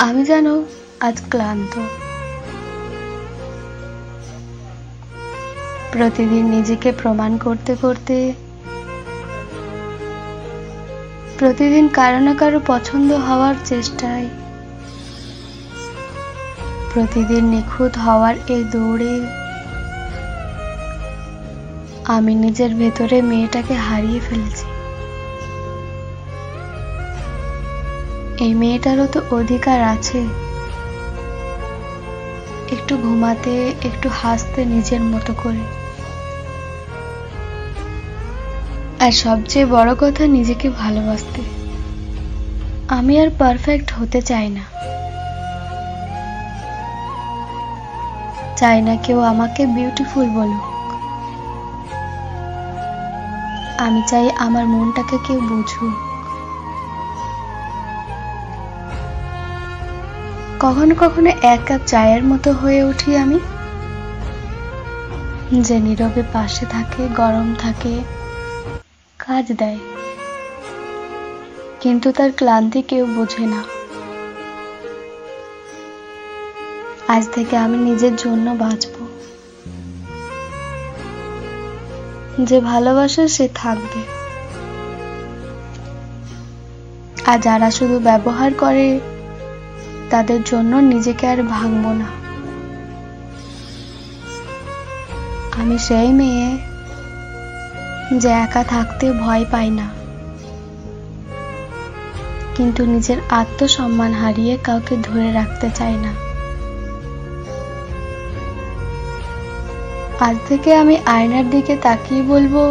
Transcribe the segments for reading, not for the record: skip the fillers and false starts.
আমি জানো আজ ক্লান্ত। প্রতিদিন নিজেকে প্রমাণ করতে করতে, প্রতিদিন কারো না কারো পছন্দ হওয়ার চেষ্টায়, প্রতিদিন নিখুঁত হওয়ার এই দৌড়ে আমি নিজের ভেতরে মেয়েটাকে হারিয়ে ফেলেছি। এই মেয়েটারও তো অধিকার আছে একটু ঘুমাতে, একটু হাসতে নিজের মতো করে। আর সবচেয়ে বড় কথা, নিজেকে ভালোবাসতে। আমি আর পারফেক্ট হতে চাই না। চাই না কেউ আমাকে বিউটিফুল বলুক। আমি চাই আমার মনটাকে কেউ বুঝুক। কখনো কখনো এক কাপ চায়ের মতো হয়ে উঠি আমি, যে নীরবে পাশে থাকে, গরম থাকে, কাজ দেয়, কিন্তু তার ক্লান্তি কেউ বোঝে না। আজ থেকে আমি নিজের জন্য বাঁচব। যে ভালোবাসে সে থাকবে, আর যারা শুধু ব্যবহার করে তাদের জন্য নিজেকে আর ভাঙবো না। আমি সেই মেয়ে যে একা থাকতে ভয় পায় না, কিন্তু নিজের আত্মসম্মান হারিয়ে কাউকে ধরে রাখতে চায় না। আজ থেকে আমি আয়নার দিকে তাকিয়ে বলবো,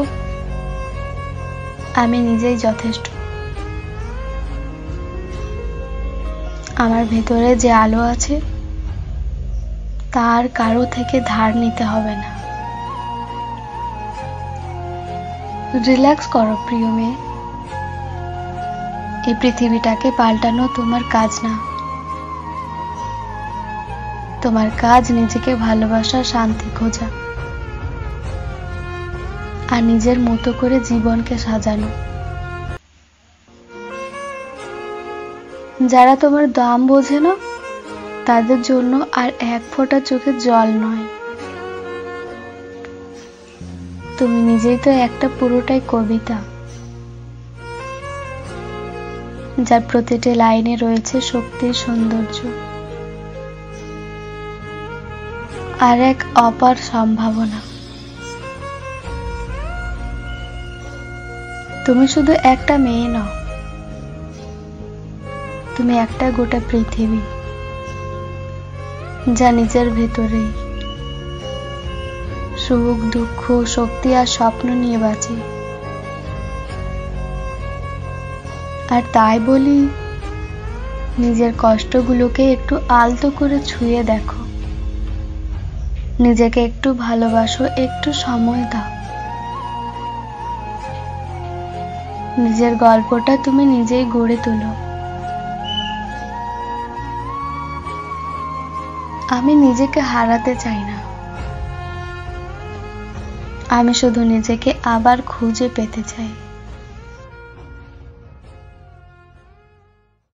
আমি নিজেই যথেষ্ট। আমার ভেতরে যে আলো আছে তার কারো থেকে ধার নিতে হবে না। রিল্যাক্স করো প্রিয় মেয়ে। এই পৃথিবীটাকে পাল্টানো তোমার কাজ না। তোমার কাজ নিজেকে ভালোবাসা, শান্তি খোঁজা, আর নিজের মতো করে জীবনকে সাজানো। যারা তোমার দাম বোঝে না তাদের জন্য আর এক ফোঁটা চোখে জল নয়। তুমি নিজেই তো একটা পুরোটাই কবিতা, যার প্রতিটি লাইনে রয়েছে শক্তির সৌন্দর্য আর এক অপার সম্ভাবনা। তুমি শুধু একটা মেয়ে নও, তুমি একটা গোটা পৃথিবী, যা নিজের ভেতরেই সুখ, দুঃখ, শক্তি আর স্বপ্ন নিয়ে বাঁচে। আর তাই বলি, নিজের কষ্টগুলোকে একটু আলতো করে ছুঁয়ে দেখো। নিজেকে একটু ভালোবাসো, একটু সময় দাও। নিজের গল্পটা তুমি নিজেই গড়ে তোলো। আমি নিজেকে হারাতে চাই না। আমি শুধু নিজেকে আবার খুঁজে পেতে চাই।